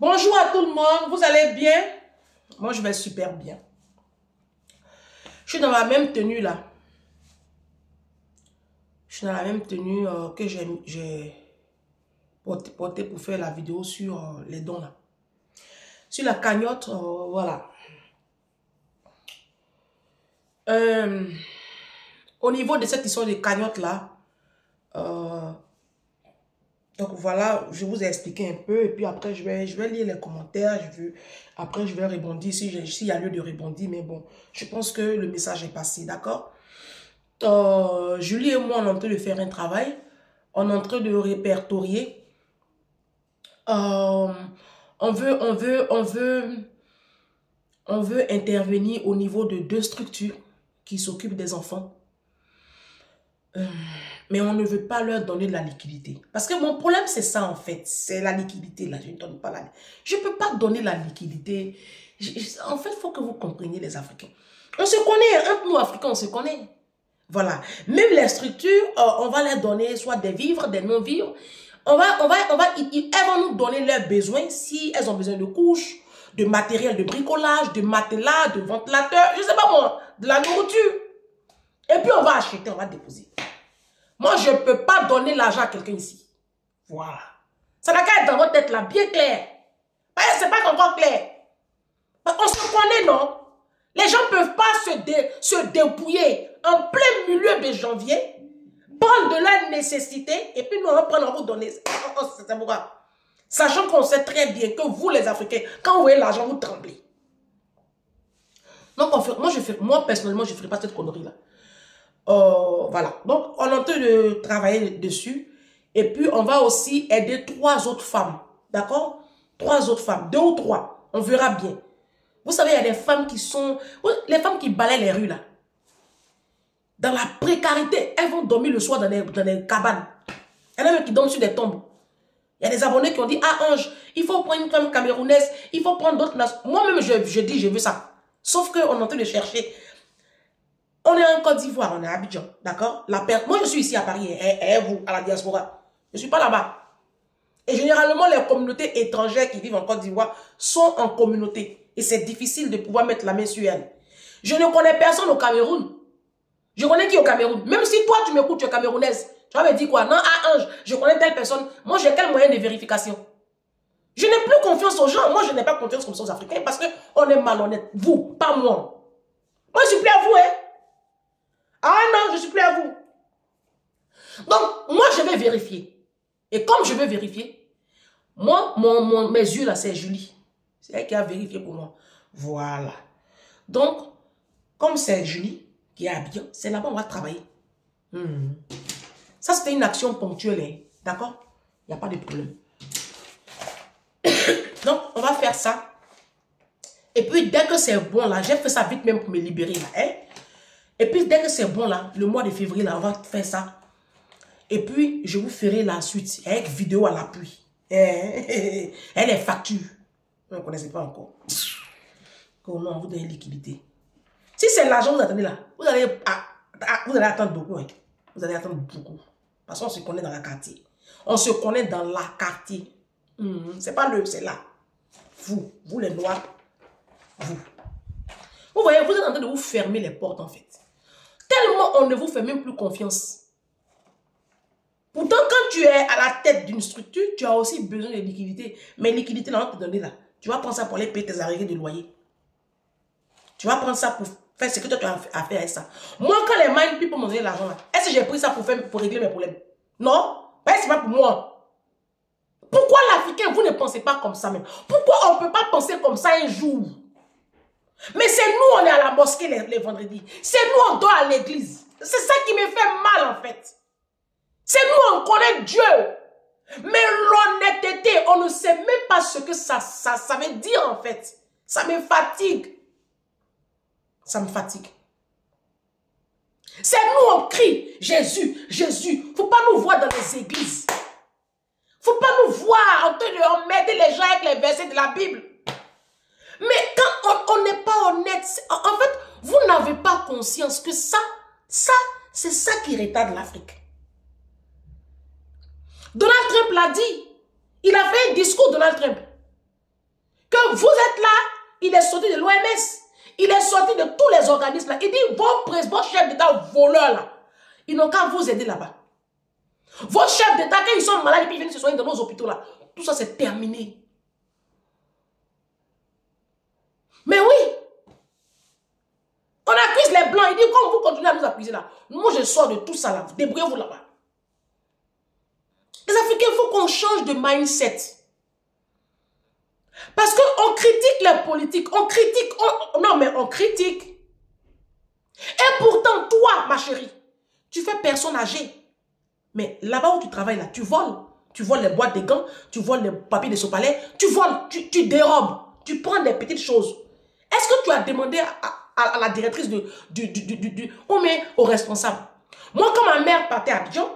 Bonjour à tout le monde, vous allez bien? Moi, je vais super bien. Je suis dans la même tenue là. Je suis dans la même tenue que j'ai portée pour faire la vidéo sur les dons là. Sur la cagnotte, voilà. Au niveau de cette histoire de cagnotte là, donc voilà, je vous ai expliqué un peu et puis après je vais lire les commentaires, après je vais rebondir s'il y a lieu de rebondir, mais bon, je pense que le message est passé, d'accord? Julie et moi, on est en train de faire un travail, on est en train de répertorier, on veut intervenir au niveau de 2 structures qui s'occupent des enfants. Mais on ne veut pas leur donner de la liquidité. Parce que mon problème, c'est ça en fait. C'est la liquidité là. Je ne donne pas je ne peux pas donner la liquidité. En fait, il faut que vous compreniez les Africains. On se connaît. Entre nous, Africains, on se connaît. Voilà. Même les structures, on va leur donner soit des vivres, des non-vivres. Elles vont nous donner leurs besoins si elles ont besoin de couches, de matériel de bricolage, de matelas, de ventilateurs, je ne sais pas moi, de la nourriture. Et puis on va acheter, on va déposer. Moi, je ne peux pas donner l'argent à quelqu'un ici. Voilà. Ça n'a qu'à être dans votre tête là, bien clair. C'est pas encore clair. On se connaît, non? Les gens ne peuvent pas se dépouiller en plein milieu de janvier, prendre de la nécessité, et puis nous, on va prendre à vous donner. C'est pourquoi. Sachant qu'on sait très bien que vous, les Africains, quand vous voyez l'argent, vous tremblez. Donc, moi, personnellement, je ne ferai pas cette connerie-là. Voilà. Donc, on est en train de travailler dessus. Et puis, on va aussi aider 3 autres femmes. D'accord? 3 autres femmes. 2 ou 3. On verra bien. Vous savez, il y a des femmes qui sont... Les femmes qui balayent les rues, là. Dans la précarité. Elles vont dormir le soir dans des cabanes. Il y en a même qui dorment sur des tombes. Il y a des abonnés qui ont dit, ah, Ange, il faut prendre une femme camerounaise. Il faut prendre d'autres nations. Moi-même, je dis, je veux ça. Sauf qu'on est en train de chercher... On est en Côte d'Ivoire, on est à Abidjan, d'accord? Moi, je suis ici à Paris, et vous, à la diaspora. Je ne suis pas là-bas. Et généralement, les communautés étrangères qui vivent en Côte d'Ivoire sont en communauté. Et c'est difficile de pouvoir mettre la main sur elles. Je ne connais personne au Cameroun. Je connais qui au Cameroun? Même si toi, tu m'écoutes, tu es camerounaise. Tu vas me dire quoi? Non, ah, Ange, je connais telle personne. Moi, j'ai quel moyen de vérification? Je n'ai plus confiance aux gens. Moi, je n'ai pas confiance comme ça aux Africains parce qu'on est malhonnête. Vous, pas moi. Moi, je suis plus à vous, hein? Ah non, je ne suis plus à vous. Donc, moi, je vais vérifier. Et comme je veux vérifier, moi, mes yeux là, c'est Julie. C'est elle qui a vérifié pour moi. Voilà. Donc, comme c'est Julie qui est habillée, c'est là-bas on va travailler. Ça, c'était une action ponctuelle. Hein. D'accord? Il n'y a pas de problème. Donc, on va faire ça. Et puis, dès que c'est bon là, j'ai fait ça vite même pour me libérer là. Hein? Et puis, dès que c'est bon, là, le mois de février, là, on va faire ça. Et puis, je vous ferai la suite avec vidéo à l'appui. Elle est facture. Vous ne connaissez pas encore. Comment vous donnez liquidité. Si c'est l'argent que vous attendez là, vous allez attendre beaucoup. Hein. Vous allez attendre beaucoup. Parce qu'on se connaît dans la quartier. On se connaît dans la quartier. C'est pas c'est là. Vous les noirs. Vous voyez, vous êtes en train de vous fermer les portes en fait. Tellement on ne vous fait même plus confiance. Pourtant, quand tu es à la tête d'une structure, tu as aussi besoin de liquidité. Mais liquidité, là, on te donner là. Tu vas prendre ça pour aller payer tes arriérés de loyer. Tu vas prendre ça pour faire ce que toi tu as à faire avec ça. Moi, quand les mind people m'ont donné l'argent là, est-ce que j'ai pris ça pour régler mes problèmes? Non, c'est pas pour moi. Pourquoi l'Africain, vous ne pensez pas comme ça même? Pourquoi on ne peut pas penser comme ça un jour? Mais c'est nous, on est à la mosquée les vendredis. C'est nous, on dort à l'église. C'est ça qui me fait mal, en fait. C'est nous, on connaît Dieu. Mais l'honnêteté, on ne sait même pas ce que ça veut dire, en fait. Ça me fatigue. Ça me fatigue. C'est nous, on crie, Jésus, Jésus. Il ne faut pas nous voir dans les églises. Il ne faut pas nous voir en train de emmerder les gens avec les versets de la Bible. Mais quand on n'est pas honnête, en fait, vous n'avez pas conscience que c'est ça qui retarde l'Afrique. Donald Trump l'a dit. Il a fait un discours, Donald Trump. que vous êtes là, il est sorti de l'OMS. Il est sorti de tous les organismes là. Il dit, vos chefs d'État voleurs là, ils n'ont qu'à vous aider là-bas. Vos chefs d'État, quand ils sont malades et puis ils viennent se soigner dans nos hôpitaux là, tout ça c'est terminé. Mais oui, on accuse les blancs. Il dit, comme vous continuez à nous accuser là, moi je sors de tout ça là, débrouillez-vous là-bas. Les Africains, il faut qu'on change de mindset. Parce qu'on critique les politiques, on critique, non mais on critique. Et pourtant, toi, ma chérie, tu fais personne âgée. Mais là-bas où tu travailles, là, tu voles. Tu voles les boîtes de gants, tu voles les papiers de sopalais, tu voles, tu dérobes, tu prends des petites choses. Est-ce que tu as demandé à la directrice ou bien au responsable? Moi, quand ma mère partait à Abidjan,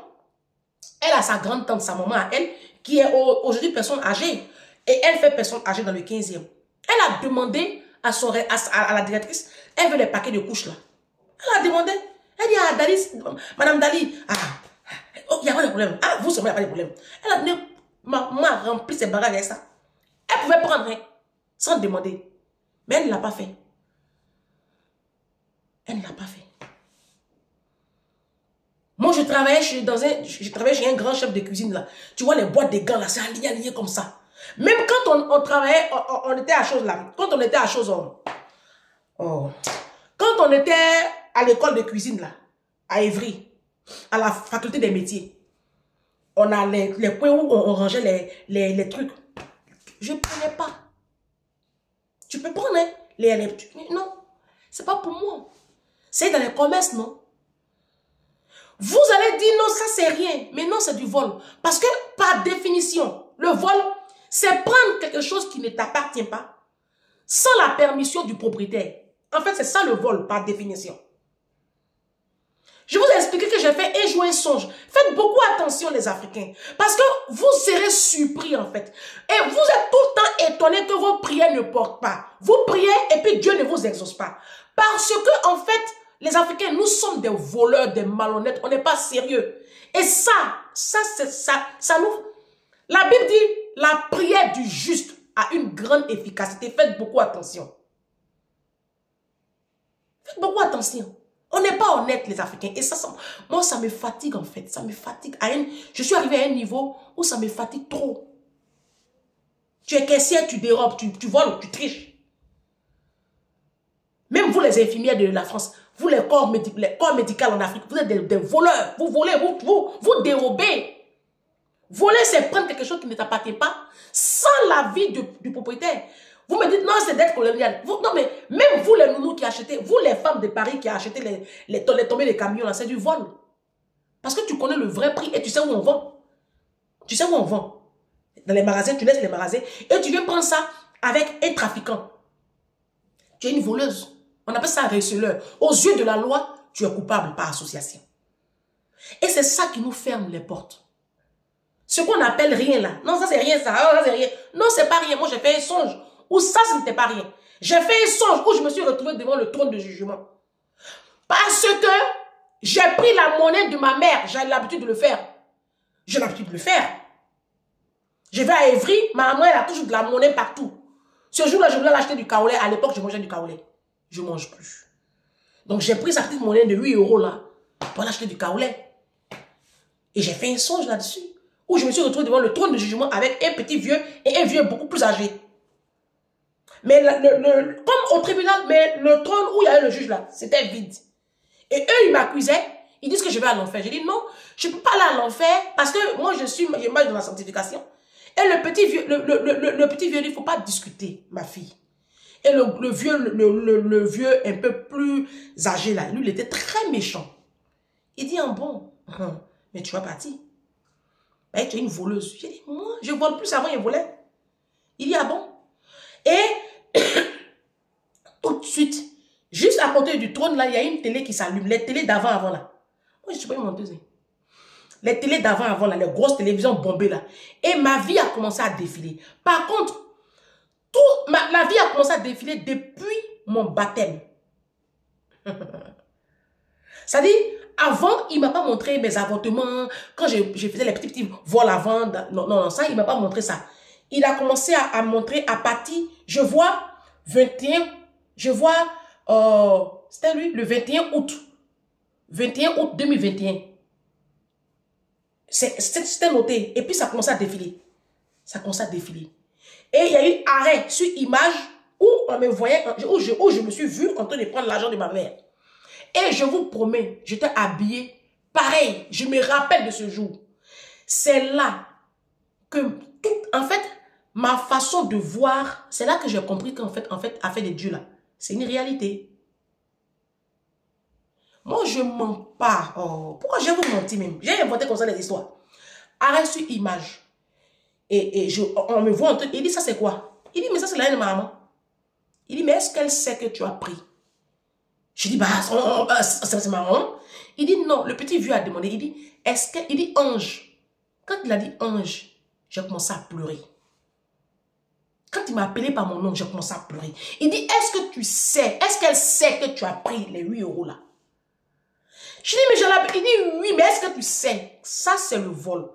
elle a sa grande tante, sa maman à elle, qui est aujourd'hui personne âgée. Et elle fait personne âgée dans le 15e. Elle a demandé à la directrice, elle veut les paquets de couches là. Elle a demandé, elle dit à Dali, Madame Dali, il n'y a pas de problème. Ah, vous savez, il n'y a pas de problème. Elle a donné, maman a rempli ses bagages avec ça. Elle pouvait prendre hein, sans demander. Mais elle ne l'a pas fait. Elle ne l'a pas fait. Moi, je travaillais chez un grand chef de cuisine là. Tu vois les boîtes de gants là, c'est aligné comme ça. Même quand on travaillait, on était à chose là. Quand on était à chose, quand on était à l'école de cuisine là, à Évry, à la faculté des métiers, on a les coins où on rangeait les trucs. Je ne prenais pas. Tu peux prendre hein, non, c'est pas pour moi. C'est dans les commerces, non? Vous allez dire non, ça c'est rien. Mais non, c'est du vol. Parce que par définition, le vol, c'est prendre quelque chose qui ne t'appartient pas sans la permission du propriétaire. En fait, c'est ça le vol par définition. Je vous ai expliqué que j'ai fait un jour un songe. Faites beaucoup attention les Africains. Parce que vous serez surpris en fait. Et vous êtes tout le temps étonnés que vos prières ne portent pas. Vous priez et puis Dieu ne vous exauce pas. Parce que en fait, les Africains, nous sommes des voleurs, des malhonnêtes. On n'est pas sérieux. Et ça nous... La Bible dit, la prière du juste a une grande efficacité. Faites beaucoup attention. Faites beaucoup attention. On n'est pas honnête, les Africains. Et ça, moi, ça me fatigue, en fait. Ça me fatigue. Je suis arrivé à un niveau où ça me fatigue trop. Tu es caissière, tu dérobes, tu voles, tu triches. Même vous, les infirmières de la France, vous, les corps médicaux en Afrique, vous êtes des voleurs. Vous volez, vous dérobez. Voler, c'est prendre quelque chose qui ne t'appartient pas sans l'avis du propriétaire. Vous me dites, non, c'est dette coloniale. Non, mais même vous, les nounous qui achetez, vous, les femmes de Paris qui achetez les tombées des camions, c'est du vol. Parce que tu connais le vrai prix et tu sais où on vend. Tu sais où on vend. Dans les magasins, tu laisses les magasins et tu viens prendre ça avec un trafiquant. Tu es une voleuse. On appelle ça un receleur. Aux yeux de la loi, tu es coupable par association. Et c'est ça qui nous ferme les portes. Ce qu'on appelle rien là. Non, ça c'est rien ça. Oh, ça c'est rien. Non, c'est pas rien. Moi, j'ai fait un songe où ça, ce n'était pas rien. J'ai fait un songe où je me suis retrouvé devant le trône de jugement. Parce que j'ai pris la monnaie de ma mère. J'ai l'habitude de le faire. J'ai l'habitude de le faire. Je vais à Évry. Ma maman, elle a toujours de la monnaie partout. Ce jour-là, je voulais l'acheter du kaolé. À l'époque, je mangeais du kaolé. Je ne mange plus. Donc, j'ai pris sa petite monnaie de 8 € là pour l'acheter du kaolé. Et j'ai fait un songe là-dessus. Où je me suis retrouvé devant le trône de jugement avec un petit vieux et un vieux beaucoup plus âgé. Mais comme au tribunal, mais le trône où il y avait le juge là, c'était vide. Et eux, ils m'accusaient, ils disent que je vais à l'enfer. J'ai dit non, je ne peux pas aller à l'enfer parce que moi, je marche dans la sanctification. Et le petit vieux, il ne faut pas discuter, ma fille. Et le vieux un peu plus âgé là, lui, il était très méchant. Il dit, bon, mais tu vas partir. Ben, tu es une voleuse. J'ai dit, moi, je vole plus avant, il volait. Il dit, ah bon? Et tout de suite, juste à côté du trône, là, il y a une télé qui s'allume. Les télés d'avant, là. Moi, je ne suis pas une menteuse. Les télés d'avant, là, les grosses télévisions bombées, là. Et ma vie a commencé à défiler. Par contre, la vie a commencé à défiler depuis mon baptême. C'est-à-dire, avant, il ne m'a pas montré mes avortements. Quand je faisais les petits vols avant, non, ça, il ne m'a pas montré ça. il a commencé à montrer à partir, je vois 21, je vois, c'était lui, le 21 août. 21 août 2021. C'était noté. Et puis ça a commencé à défiler. Ça a commencé à défiler. Et il y a eu arrêt sur image où on me voyait, où je me suis vu en train de prendre l'argent de ma mère. Et je vous promets, j'étais habillée pareil. Je me rappelle de ce jour. C'est là que, en fait, ma façon de voir, c'est là que j'ai compris qu'en fait, affaire de Dieu là, c'est une réalité. Moi, je ne mens pas. Oh, pourquoi je vais vous mentir même? J'ai inventé comme ça les histoires. Arrête sur image. Et on me voit en train. Il dit, ça c'est quoi? Il dit, mais ça c'est la haine de ma maman. Il dit, mais est-ce qu'elle sait que tu as pris? Je dis, bah, c'est marrant. Il dit, non, le petit vieux a demandé. Il dit, est-ce que. Il dit, ange. Quand il a dit ange, j'ai commencé à pleurer. Quand il m'a appelé par mon nom, j'ai commencé à pleurer. Il dit, est-ce que tu sais, est-ce qu'elle sait que tu as pris les 8 € là? Je dis, mais il dit, oui, mais est-ce que tu sais? Ça, c'est le vol.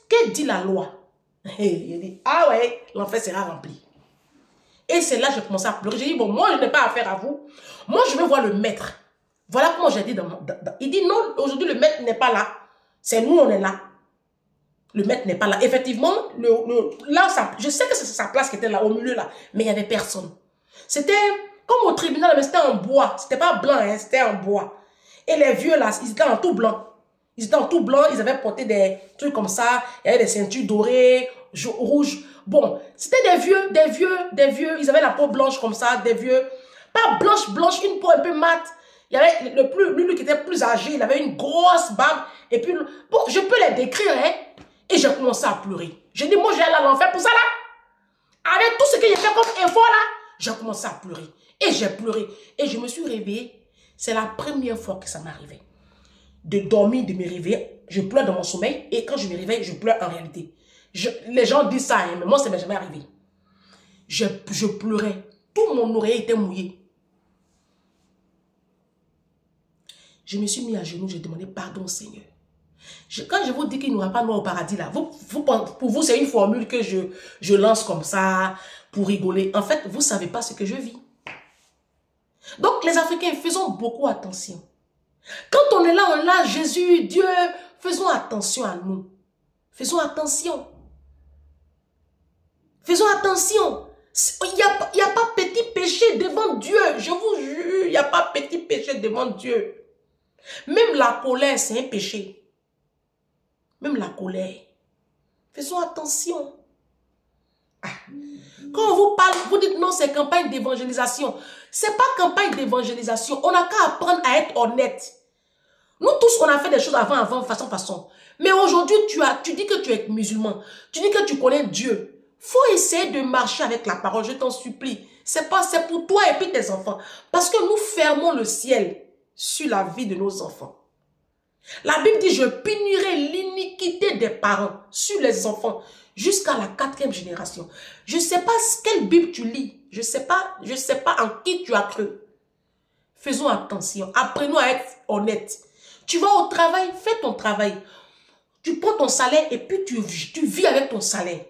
Que dit la loi? Il dit, ah ouais, l'enfer sera rempli. Et c'est là que j'ai commencé à pleurer. J'ai dit, bon, moi, je n'ai pas affaire à vous. Moi, je vais voir le maître. Voilà comment j'ai dit. Il dit, non, aujourd'hui, le maître n'est pas là. C'est nous, on est là. Le maître n'est pas là. Effectivement, là, je sais que c'est sa place qui était là, au milieu là. Mais il n'y avait personne. C'était comme au tribunal, mais c'était en bois. C'était pas blanc, hein, c'était en bois. Et les vieux là, ils étaient en tout blanc. Ils étaient en tout blanc, ils avaient porté des trucs comme ça. Il y avait des ceintures dorées, rouges. Bon, c'était des vieux. Ils avaient la peau blanche comme ça, des vieux. Pas blanche, une peau un peu mate. Il y avait lui qui était plus âgé, il avait une grosse barbe. Et puis, bon, je peux les décrire, hein. Et j'ai commencé à pleurer. J'ai dit, moi, j'ai allé à l'enfer pour ça, là. Avec tout ce que j'ai fait comme effort, là, j'ai commencé à pleurer. Et j'ai pleuré. Et je me suis réveillée. C'est la première fois que ça m'arrivait. De dormir, de me réveiller. Je pleure dans mon sommeil. Et quand je me réveille, je pleure en réalité. Les gens disent ça, hein, mais moi, ça ne m'est jamais arrivé. Je pleurais. Tout mon oreiller était mouillé. Je me suis mis à genoux. J'ai demandé pardon, Seigneur. Quand je vous dis qu'il n'y aura pas de noir au paradis, là, pour vous, c'est une formule que je lance comme ça, pour rigoler. En fait, vous ne savez pas ce que je vis. Donc, les Africains, faisons beaucoup attention. Quand on est là, Jésus, Dieu, faisons attention à nous. Faisons attention. Faisons attention. Il n'y a pas petit péché devant Dieu. Je vous jure, il n'y a pas petit péché devant Dieu. Même la colère, c'est un péché. Même la colère. Faisons attention. Ah. Quand on vous parle, vous dites non, c'est campagne d'évangélisation. C'est pas campagne d'évangélisation. On n'a qu'à apprendre à être honnête. Nous tous, on a fait des choses avant, façon. Mais aujourd'hui, tu dis que tu es musulman. Tu dis que tu connais Dieu. Faut essayer de marcher avec la parole, je t'en supplie. C'est pour toi et puis tes enfants. Parce que nous fermons le ciel sur la vie de nos enfants. La Bible dit, je punirai l'iniquité des parents sur les enfants jusqu'à la 4e génération. Je ne sais pas quelle Bible tu lis. Je ne sais pas en qui tu as cru. Faisons attention. Apprenons à être honnêtes. Tu vas au travail, fais ton travail. Tu prends ton salaire et puis tu vis avec ton salaire.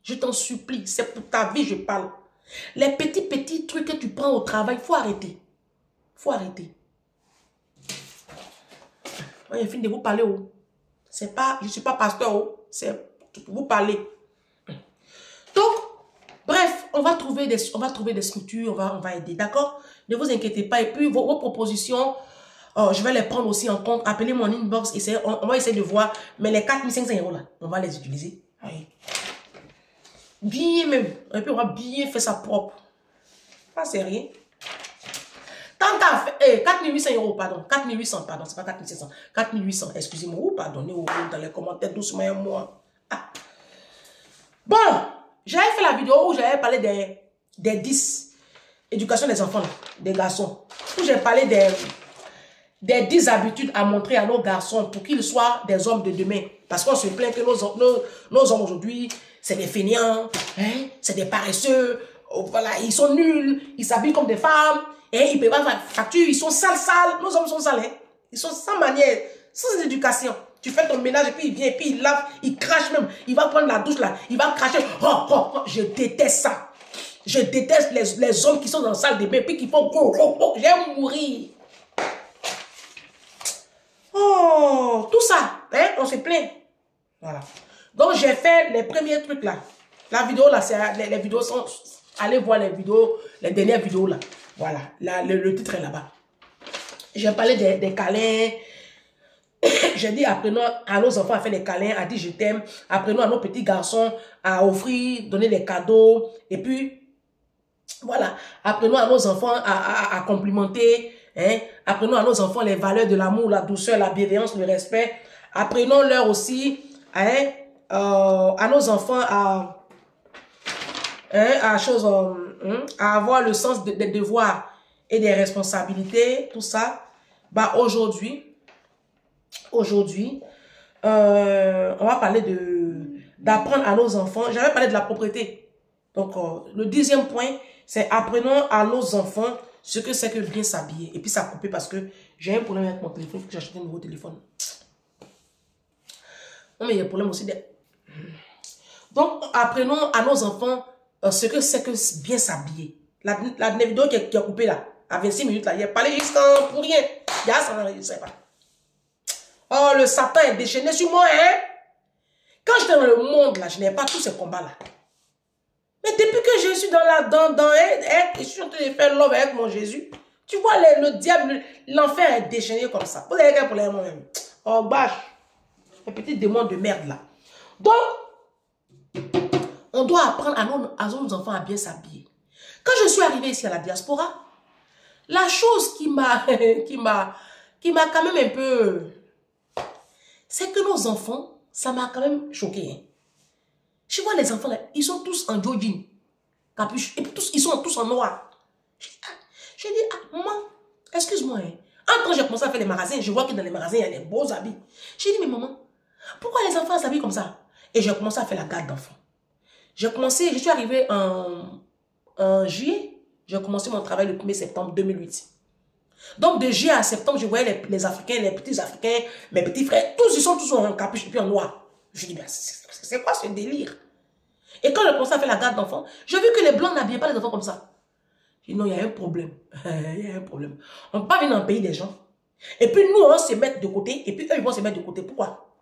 Je t'en supplie, c'est pour ta vie, je parle. Les petits trucs que tu prends au travail, il faut arrêter. Il faut arrêter. Moi, j'ai fini de vous parler. Oh. Je ne suis pas pasteur. Oh. C'est pour vous parler. Donc, bref, on va trouver des structures, on va aider. D'accord? Ne vous inquiétez pas. Et puis, vos propositions, je vais les prendre aussi en compte. Appelez-moi en inbox. On va essayer de voir. Mais les 4500 € là, on va les utiliser. Oui. Bien même. Et puis, on va bien faire ça propre. Ça, c'est rien. Tant qu'à faire, 4800 €, pardon. 4800, pardon. C'est pas 4700. 4800, excusez-moi. Pardonnez dans les commentaires doucement et moi. Ah. Bon, j'avais fait la vidéo où j'avais parlé des 10. Éducation des enfants, des garçons. Où j'ai parlé des 10 habitudes à montrer à nos garçons pour qu'ils soient des hommes de demain. Parce qu'on se plaint que nos hommes aujourd'hui, c'est des fainéants, hein, c'est des paresseux, voilà, ils sont nuls, ils s'habillent comme des femmes, et ils ne paient pas facture, ils sont sales. Nos hommes sont sales, hein. Ils sont sans manière, sans éducation. Tu fais ton ménage et puis il vient, et puis il lave, il crache même. Il va prendre la douche là, il va cracher. Oh, oh, oh, je déteste ça. Je déteste les hommes qui sont dans la salle de bain et puis qui font oh, oh, oh, j'aime mourir. Oh, tout ça, hein, on se plaint. Voilà. Donc, j'ai fait les premiers trucs là. La vidéo là, les vidéos sont... Allez voir les vidéos, les dernières vidéos là. Voilà, là, le titre est là-bas. J'ai parlé des câlins. J'ai dit, apprenons à nos enfants à faire des câlins, à dire je t'aime. Apprenons à nos petits garçons à offrir, donner des cadeaux. Et puis, voilà, apprenons à nos enfants à complimenter. Hein? Apprenons à nos enfants les valeurs de l'amour, la douceur, la bienveillance, le respect. Apprenons-leur aussi, hein, à nos enfants à avoir le sens des devoirs et des responsabilités, tout ça. Bah, aujourd'hui, on va parler d'apprendre à nos enfants. J'avais parlé de la propriété. Donc, le 10e point, c'est apprenons à nos enfants ce que c'est que bien s'habiller. Et puis, ça a coupé parce que j'ai un problème avec mon téléphone. Il faut que j'achète un nouveau téléphone. Non, mais il y a un problème aussi. Donc, apprenons à nos enfants ce que c'est que bien s'habiller. La vidéo qui a coupé là, à 26 minutes là, il a parlé jusqu'en pour rien. Il y a ça, je ne sais pas. Oh, le Satan est déchaîné sur moi, hein? Quand j'étais dans le monde, là, je n'ai pas tous ces combats-là. Mais depuis que je suis je suis en train de faire love avec mon Jésus, tu vois, le diable, l'enfer est déchaîné comme ça. Vous avez qu'un problème moi-même. Oh, bâche. Un petit démon de merde, là. Donc, on doit apprendre à nos enfants à bien s'habiller. Quand je suis arrivée ici à la diaspora, la chose qui m'a quand même un peu... C'est que nos enfants, ça m'a quand même choqué. Hein. Je vois les enfants là, ils sont tous en jogging, capuche, et puis ils sont tous en noir. J'ai dit, ah, maman, excuse-moi. Hein. Quand j'ai commencé à faire les magasins, je vois que dans les magasins, il y a des beaux habits. J'ai dit, mais maman, pourquoi les enfants s'habillent comme ça? Et j'ai commencé à faire la garde d'enfants. Je suis arrivée en juillet, j'ai commencé mon travail le 1er septembre 2008. Donc, de juillet à septembre, je voyais les Africains, les petits Africains, mes petits frères, tous, ils sont tous en capuche et puis en noir. Je dis, ben, c'est quoi ce délire? Et quand j'ai commencé à faire la garde d'enfants, j'ai vu que les Blancs n'habillaient pas les enfants comme ça. J'ai dit, non, il y a un problème. Il y a un problème. On ne peut pas venir dans le pays des gens. Et puis, nous, on se met de côté, et puis eux, ils vont se mettre de côté. Pourquoi?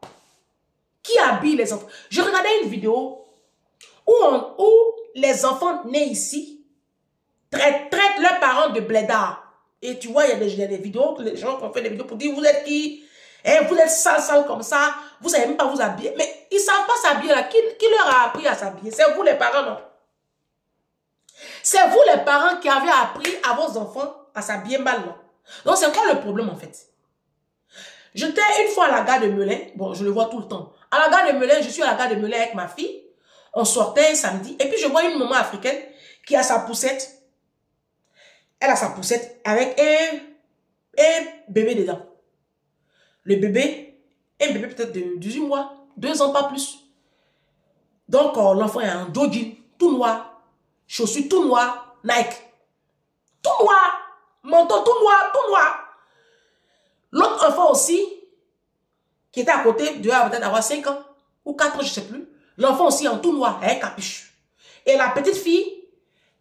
Qui habille les enfants? Je regardais une vidéo où les enfants nés ici traitent leurs parents de blédards. Et tu vois, il y a des vidéos, les gens qui ont fait des vidéos pour dire, vous êtes qui? Eh, vous êtes sale comme ça, vous ne savez même pas vous habiller. Mais ils ne savent pas s'habiller là. Qui leur a appris à s'habiller? C'est vous les parents, non? C'est vous les parents qui avez appris à vos enfants à s'habiller mal, non? Donc c'est quoi le problème en fait? J'étais une fois à la gare de Melun, bon je le vois tout le temps. À la gare de Melun, je suis à la gare de Melun avec ma fille. On sortait un samedi et puis je vois une maman africaine qui a sa poussette. Elle a sa poussette avec un bébé dedans. Le bébé, un bébé peut-être de 18 mois, 2 ans, pas plus. Donc, l'enfant est en jogging, tout noir, chaussures tout noir, Nike. Tout noir, manteau tout noir, tout noir. L'autre enfant aussi, qui était à côté, devait peut-être avoir 5 ans, ou 4 ans, je ne sais plus. L'enfant aussi en tout noir, avec capuche. Et la petite fille,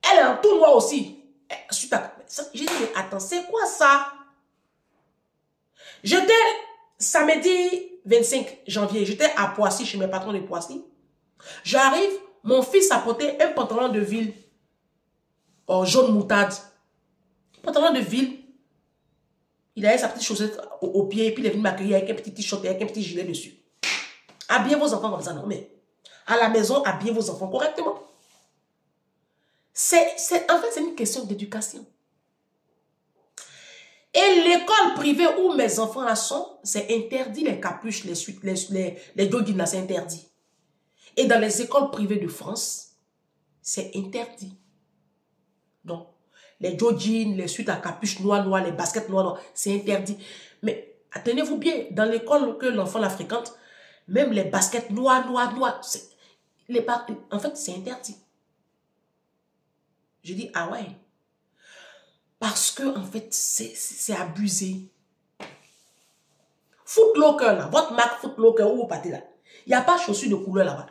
elle est en tout noir aussi. J'ai dit, mais attends, c'est quoi ça? J'étais samedi 25 janvier, j'étais à Poissy, chez mes patrons de Poissy. J'arrive, mon fils a porté un pantalon de ville jaune moutarde. Pantalon de ville. Il avait sa petite chaussette au pied et puis il est venu m'accueillir avec un petit t-shirt et avec un petit gilet dessus. Habillez vos enfants comme ça, non, mais à la maison, habillez vos enfants correctement. En fait, c'est une question d'éducation. Et l'école privée où mes enfants là sont, c'est interdit les capuches, les suites, les joggings là, c'est interdit. Et dans les écoles privées de France, c'est interdit. Donc, les joggings, les suites à capuche noire, les baskets noires, c'est interdit. Mais tenez-vous bien, dans l'école que l'enfant la fréquente, même les baskets noires, en fait, c'est interdit. Je dis, ah ouais. Parce que, en fait, c'est abusé. Footlocker, là, votre marque Footlocker, où vous partez là. Il n'y a pas de chaussures de couleur là-bas.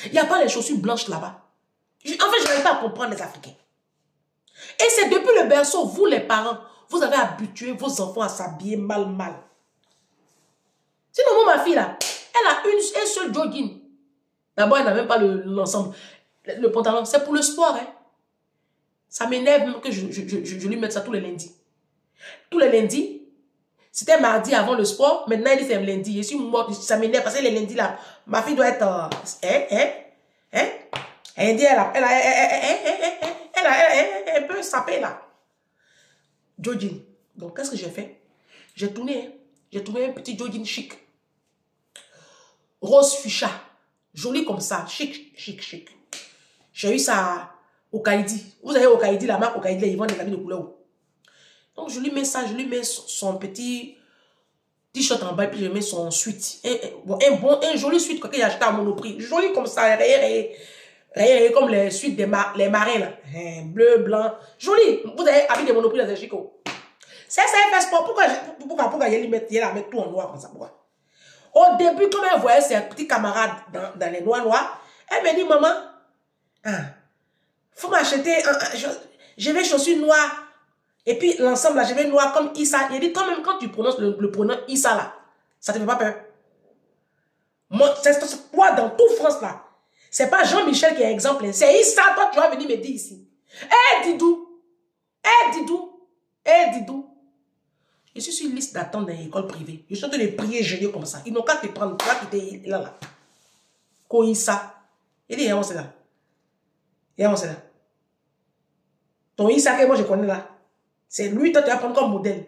Il n'y a pas les chaussures blanches là-bas. En fait, je n'arrive pas à comprendre les Africains. Et c'est depuis le berceau, vous les parents, vous avez habitué vos enfants à s'habiller mal. Sinon, moi, ma fille là, elle a un seul jogging. D'abord, elle n'a même pas l'ensemble. Le pantalon, c'est pour le sport. Hein. Ça m'énerve même que je lui mette ça tous les lundis. Tous les lundis, c'était mardi avant le sport, maintenant il dit c'est lundi. Je suis morte, ça m'énerve parce que les lundis là, ma fille doit être... Elle dit, elle peut saper là. Jogging. Donc, qu'est-ce que j'ai fait? J'ai tourné un petit jogging chic. Rose fuchsia. Joli comme ça. Chic. J'ai eu ça au Kaidi. Vous avez au Kaidi, la marque au Kaidi, ils vendent des habits de couleur. Donc, je lui mets ça, je lui mets son petit t-shirt en bas, puis je mets son suite. Un joli suite que j'ai acheté à Monoprix. Joli comme ça, comme les suites les marins là. Bleu, blanc. Joli. Vous avez habillé des Monoprix dans les chicots. C'est ça, elle fait sport. Pourquoi elle met tout en noir comme ça? Pourquoi? Au début, quand elle voyait ses petits camarades dans les noirs, elle me dit, maman, faut m'acheter, je vais chaussures noires. Et puis l'ensemble là, je vais noir comme Issa. Il dit, quand même, quand tu prononces le pronom Issa là, ça te fait pas peur? Moi, c'est quoi dans toute France là? C'est pas Jean-Michel qui est exemple. C'est Issa, toi tu vas venir me dire ici. Didou. Didou. Je suis sur une liste d'attente dans l'école privée. Je suis en train de prier géniaux comme ça. Ils n'ont qu'à te prendre. Tu vas quitter là. Issa. Il dit, c'est là. C'est là. Ton Issa que moi je connais là. C'est lui, toi tu vas prendre comme modèle.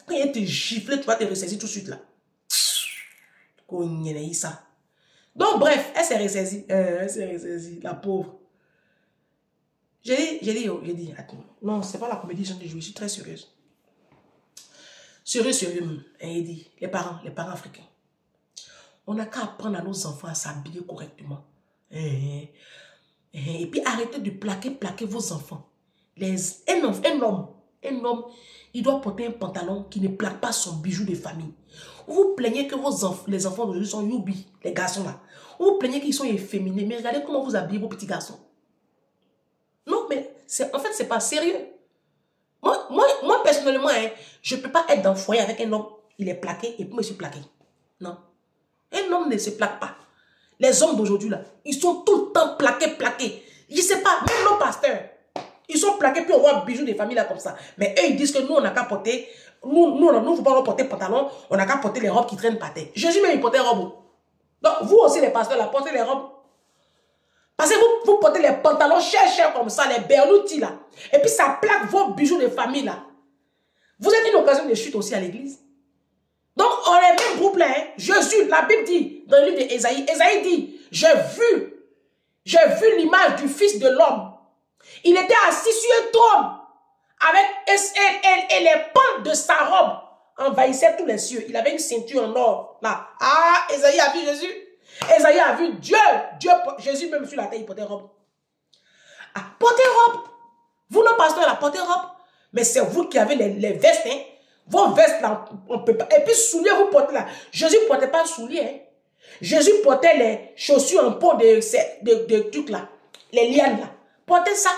Quand il te gifle, tu vas te ressaisir tout de suite là. Issa. Donc, bref, elle s'est ressaisie. La pauvre. J'ai dit, attends. Non, c'est pas la comédie, je suis très sérieuse. Sérieux même. Elle dit, les parents africains. On n'a qu'à apprendre à nos enfants à s'habiller correctement. Et puis, arrêtez de plaquer vos enfants. Un homme, il doit porter un pantalon qui ne plaque pas son bijou de famille. Vous plaignez que les enfants d'aujourd'hui sont youbi, les garçons là. Vous plaignez qu'ils sont efféminés, mais regardez comment vous habillez vos petits garçons. Non, mais en fait, c'est pas sérieux. Moi personnellement, je ne peux pas être dans le foyer avec un homme, il est plaqué et puis moi je suis plaqué. Non. Un homme ne se plaque pas. Les hommes d'aujourd'hui là, ils sont tout le temps plaqués. Je ne sais pas, même nos pasteurs, ils sont plaqués puis on voit bijoux des familles là comme ça. Mais eux, ils disent que nous, on n'a qu'à porter, nous ne faut pas porter pantalon, on n'a qu'à porter les robes qui traînent par terre. Jésus même, il portait robe. Donc, vous aussi les pasteurs là, portez les robes. Parce que vous portez les pantalons chers comme ça, les berloutis là. Et puis ça plaque vos bijoux de famille là. Vous êtes une occasion de chute aussi à l'église. Donc on est même groupe là. Jésus, la Bible dit, dans le livre d'Ésaïe, Ésaïe dit, j'ai vu l'image du Fils de l'homme. Il était assis sur un trône avec et les pans de sa robe envahissaient tous les cieux. Il avait une ceinture en or là. Ah, Ésaïe a vu Jésus. Esaïe a vu Dieu, Jésus même sur la terre, il portait robe. Ah, portez robe. Vous, nos pasteurs, là, portez robe. Mais c'est vous qui avez les vestes, hein. Vos vestes, là, on peut pas. Et puis, souliers, vous portez là. Jésus ne portait pas de souliers, hein. Jésus portait les chaussures en peau de trucs là. Les lianes là. Portez ça.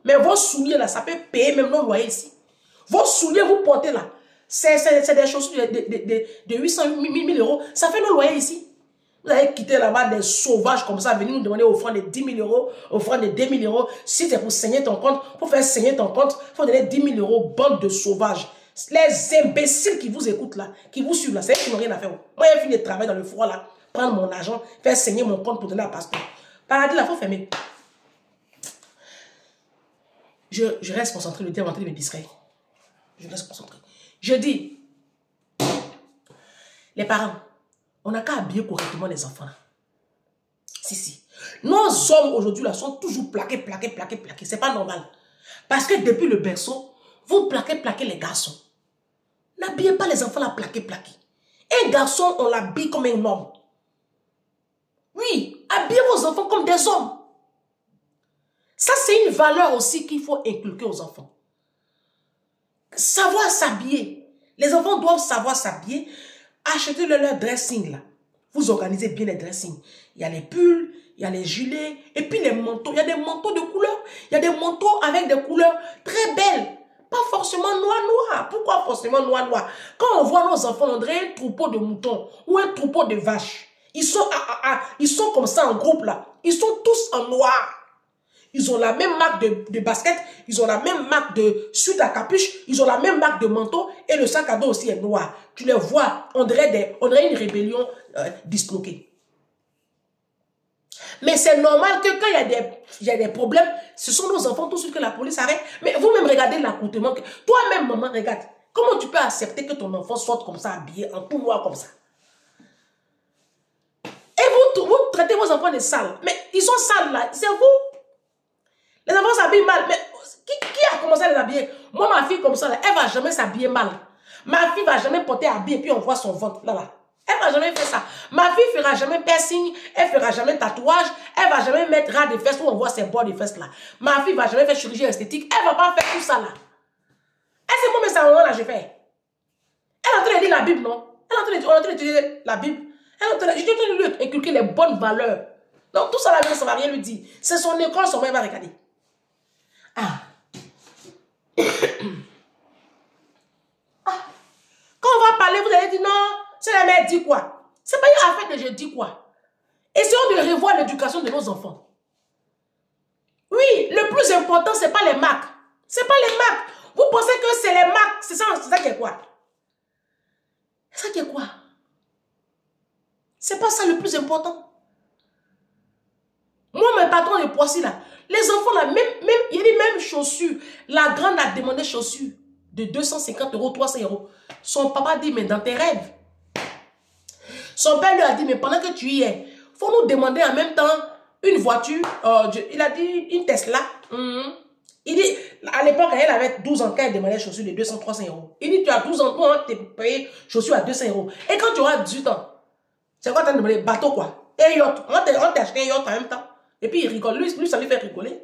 Mais vos souliers là, ça peut payer même nos loyers ici. Vos souliers, vous portez là. C'est des chaussures de 800 000 euros. Ça fait nos loyers ici. Vous allez quitter là-bas des sauvages comme ça, venir nous demander offrande de 10 000 euros, offrande de 2 000 euros. Si c'est pour saigner ton compte, pour faire saigner ton compte, il faut donner 10 000 euros, bande de sauvages. Les imbéciles qui vous écoutent là, qui vous suivent là, c'est eux qui n'ont rien à faire. Moi, j'ai fini de travailler dans le froid là, prendre mon argent, faire saigner mon compte pour donner à pasteur. Paradis là, il faut fermer. Je reste concentré, le diable est en train de me distraire. Je reste concentré. Je dis, les parents, on n'a qu'à habiller correctement les enfants. Si. Nos hommes aujourd'hui là sont toujours plaqués. C'est pas normal. Parce que depuis le berceau, vous plaquez les garçons. N'habillez pas les enfants là plaqués. Un garçon, on l'habille comme un homme. Oui, habillez vos enfants comme des hommes. Ça, c'est une valeur aussi qu'il faut inculquer aux enfants. Savoir s'habiller. Les enfants doivent savoir s'habiller. Achetez leur dressing là. Vous organisez bien les dressings. Il y a les pulls, il y a les gilets, et puis les manteaux. Il y a des manteaux de couleur. Il y a des manteaux avec des couleurs très belles. Pas forcément noir. Pourquoi forcément noir? Quand on voit nos enfants, on dirait un troupeau de moutons ou un troupeau de vaches. Ils sont comme ça en groupe là. Ils sont tous en noir. Ils ont la même marque de basket, ils ont la même marque de suite à capuche, ils ont la même marque de manteau et le sac à dos aussi est noir. Tu les vois, on dirait une rébellion disloquée. Mais c'est normal que quand il y a des problèmes, ce sont nos enfants tout de suite que la police arrête. Mais vous-même regardez l'accoutrement. Toi-même, maman, regarde. Comment tu peux accepter que ton enfant sorte comme ça, habillé en tout noir comme ça? Et vous traitez vos enfants de sales. Mais ils sont sales là, c'est vous. Les enfants s'habillent mal. Mais qui a commencé à les habiller? Moi, ma fille comme ça, là, elle ne va jamais s'habiller mal. Ma fille ne va jamais porter habit et puis on voit son ventre. Là. Elle ne va jamais faire ça. Ma fille ne fera jamais piercing, elle ne fera jamais tatouage, elle ne va jamais mettre ras de fesses où on voit ses bords de fesses là. Ma fille ne va jamais faire chirurgie esthétique, elle ne va pas faire tout ça là. Et c'est moi, mais ça, là, je fais. Elle est en train de lire la Bible, non? Elle est en train d'étudier la Bible. Elle est en train de lui inculquer les bonnes valeurs. Donc tout ça là, ça ne va rien lui dire. C'est son école, son mère va regarder. Ah. Quand on va parler, vous allez dire non, c'est la mère dit quoi? C'est pas une affaire de je dis quoi. Essayons de revoir l'éducation de nos enfants. Oui, le plus important, ce n'est pas les marques. Ce n'est pas les marques. Vous pensez que c'est les marques, c'est ça qui est quoi? C'est ça qui est quoi? C'est pas ça le plus important. Moi, mes patrons de Poissy là, les enfants là, il y a des mêmes chaussures. La grande a demandé chaussures de 250 €, 300 €. Son papa dit, mais dans tes rêves. Son père lui a dit, mais pendant que tu y es, il faut nous demander en même temps une voiture. Il a dit une Tesla. Il dit, à l'époque, elle avait 12 ans quand elle demandait chaussures de 200, 300 €. Il dit, tu as 12 ans, on va te payer chaussures à 200 €. Et quand tu auras 18 ans, c'est quoi tu as demandé? Bateau quoi? Et yacht. On t'a acheté un yacht en même temps. Et puis il rigole. Lui, ça lui fait rigoler.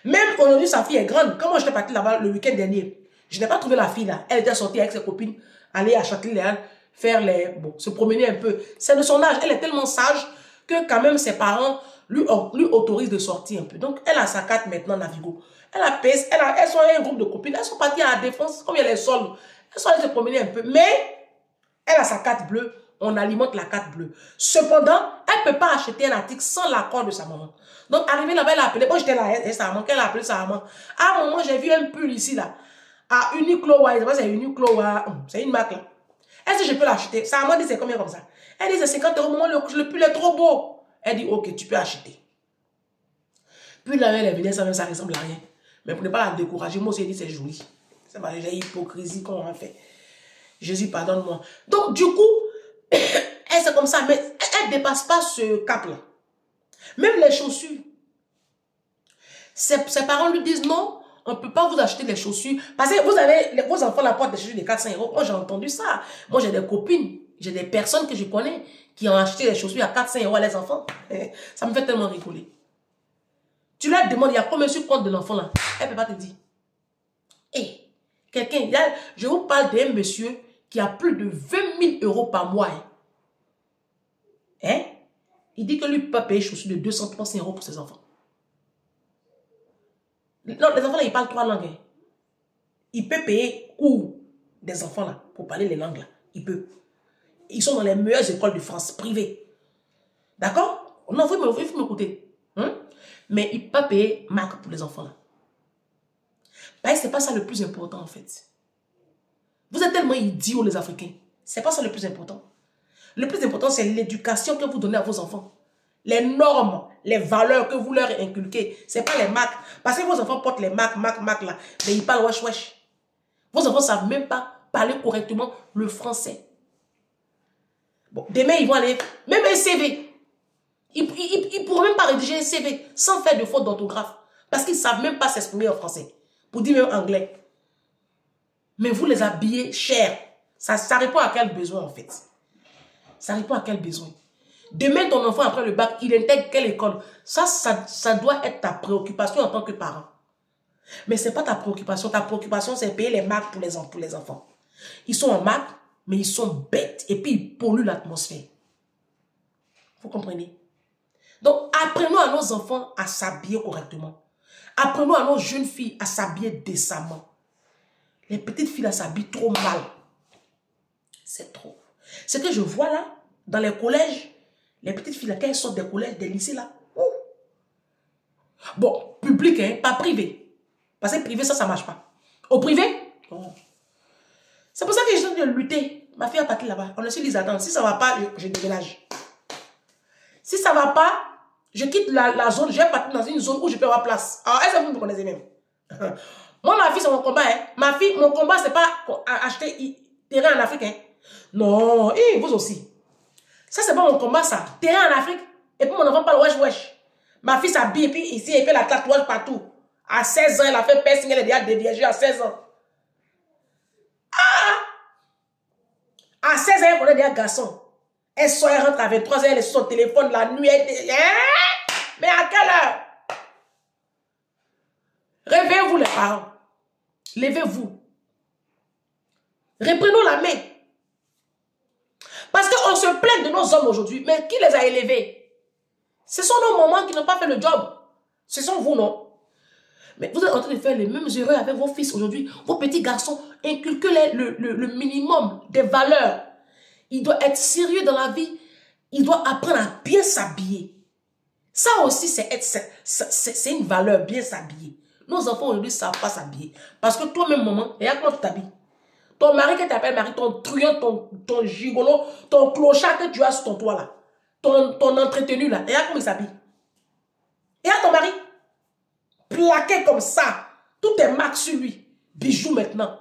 Même aujourd'hui, sa fille est grande. Quand moi j'étais partie là-bas le week-end dernier, je n'ai pas trouvé la fille là. Elle était sortie avec ses copines, aller à Châtelet-Léal, se promener un peu. C'est de son âge. Elle est tellement sage que quand même ses parents lui autorisent de sortir un peu. Donc elle a sa carte maintenant Navigo. Elles sont un groupe de copines. Elles sont parties à la défense, comme il y a les sols. Elles sont allées se promener un peu. Mais elle a sa carte bleue. On alimente la carte bleue. Cependant, elle ne peut pas acheter un article sans l'accord de sa maman. Donc, arrivée là-bas, elle a appelé. Moi, j'étais là, sa maman, qu'elle a appelé sa maman. À un moment, j'ai vu un pull ici, là. À Uniqlo, c'est Uniqlo, c'est une marque, là. Elle dit, je peux l'acheter. Sa maman dit, c'est combien comme ça? Elle dit, c'est 50 €. Maman, le pull est trop beau. Elle dit, ok, tu peux acheter. Puis là, elle est venue, ça ressemble à rien. Mais pour ne pas la décourager, moi aussi, elle dit, c'est joli. C'est pas j'ai hypocrisie qu'on a fait. Jésus, pardonne-moi. Donc, du coup, elle c'est comme ça, mais elle ne dépasse pas ce cap-là. Même les chaussures. Ses parents lui disent non, on ne peut pas vous acheter les chaussures. Parce que vous avez, vos enfants la portent des chaussures de 400 €. Moi, j'ai entendu ça. Moi, j'ai des copines, j'ai des personnes que je connais qui ont acheté des chaussures à 400 € à les enfants. Ça me fait tellement rigoler. Tu leur demandes, il y a combien sur le compte de l'enfant là? Elle ne peut pas te dire. Et quelqu'un, je vous parle d'un monsieur qui a plus de 20 000 € par mois. Hein? Il dit que lui peut payer chaussures de 200, 300 € pour ses enfants. Non, les enfants là, ils parlent 3 langues. Hein. Il peut payer cours des enfants là, pour parler les langues là. Il peut. Ils sont dans les meilleures écoles de France, privées. D'accord? Non, il faut m'écouter. Hein? Mais il peut pas payer marque pour les enfants là. Parce que c'est pas ça le plus important en fait. Vous êtes tellement idiots les Africains. C'est pas ça le plus important. Le plus important, c'est l'éducation que vous donnez à vos enfants. Les normes, les valeurs que vous leur inculquez. Ce n'est pas les marques. Parce que vos enfants portent les marques là. Mais ils parlent wesh wesh. Vos enfants ne savent même pas parler correctement le français. Bon, demain, ils vont aller, même un CV. Ils ne pourront même pas rédiger un CV sans faire de faute d'orthographe. Parce qu'ils ne savent même pas s'exprimer en français. Pour dire même anglais. Mais vous les habillez cher. Ça répond à quel besoin en fait? Ça répond à quel besoin? Demain, ton enfant, après le bac, il intègre quelle école? Ça doit être ta préoccupation en tant que parent. Mais ce n'est pas ta préoccupation. Ta préoccupation, c'est payer les marques pour les enfants. Ils sont en marque, Mais ils sont bêtes. Et puis, ils polluent l'atmosphère. Vous comprenez? Donc, apprenons à nos enfants à s'habiller correctement. Apprenons à nos jeunes filles à s'habiller décemment. Les petites filles, s'habillent trop mal. C'est trop. Ce que je vois là, dans les collèges, les petites filles, là, quand elles sortent des collèges, des lycées, là. Bon, public, hein, pas privé. Parce que privé, ça ne marche pas. Au privé, oh. C'est pour ça que je suis de lutter. Ma fille a parti là-bas. On a su les attendre. Si ça ne va pas, je déménage. Si ça ne va pas, je quitte la zone. Je vais partir dans une zone où je peux avoir place. Alors, est-ce que vous me connaissez même? Moi, ma fille, c'est mon combat. Hein. Ma fille, mon combat, c'est pas acheter terrain en Afrique. Hein. Non, et vous aussi. Ça, c'est pas mon combat, ça. Terrain en Afrique. Et puis, mon enfant parle wesh. Ma fille s'habille, et puis ici, et puis la tatouage partout. À 16 ans, elle a fait piercing, elle est déjà déviagée à 16 ans. Ah! À 16 ans, elle connaît déjà garçon. Elle sort, elle rentre à 23 h, elle est sur son téléphone la nuit. Mais à quelle heure? Réveillez-vous, les parents. Levez-vous. Reprenons la main. Parce qu'on se plaint de nos hommes aujourd'hui. Mais qui les a élevés? Ce sont nos mamans qui n'ont pas fait le job. Ce sont vous, non? Mais vous êtes en train de faire les mêmes erreurs avec vos fils aujourd'hui. Vos petits garçons, inculquez-les le minimum des valeurs. Il doit être sérieux dans la vie. Il doit apprendre à bien s'habiller. Ça aussi, c'est une valeur, bien s'habiller. Nos enfants aujourd'hui ne savent pas s'habiller. Parce que toi-même, maman, regarde comment tu t'habilles. Ton mari qui t'appelle mari, ton truand, ton gigolo, ton clochard que tu as sur ton toit là. Ton entretenu là. Regarde comment il s'habille. Regarde ton mari. Plaqué comme ça. Tout est marqué sur lui. Bijoux maintenant.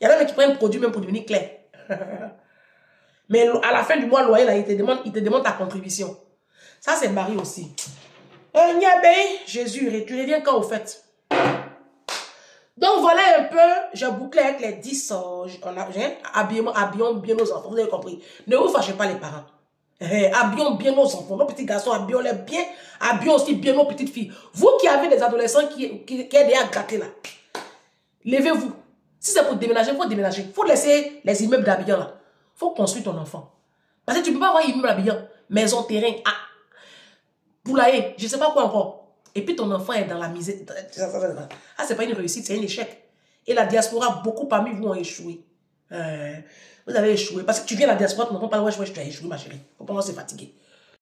Il y a des gens qui prennent un produit même pour devenir clair. Mais à la fin du mois, loyer, là, il te demande ta contribution. Ça, c'est mari aussi. Jésus, tu reviens quand au fait? Donc, voilà un peu, j'ai bouclé avec les 10, habillons bien nos enfants, vous avez compris. Ne vous fâchez pas les parents. Habillons bien nos enfants, nos petits garçons, habillons-les bien, habillons aussi bien nos petites filles. Vous qui avez des adolescents qui est déjà gâtés là, levez-vous. Si c'est pour déménager, il faut déménager. Il faut laisser les immeubles d'habillants là. Il faut construire ton enfant. Parce que tu ne peux pas avoir immeuble d'habillants, maison, terrain, poulailler, je ne sais pas quoi encore. Et puis ton enfant est dans la misère. Ah, c'est pas une réussite, c'est un échec. Et la diaspora, beaucoup parmi vous ont échoué. Vous avez échoué. Parce que tu viens de la diaspora, ton enfant parle, ouais, tu as échoué, ma chérie. Faut pas se fatiguer.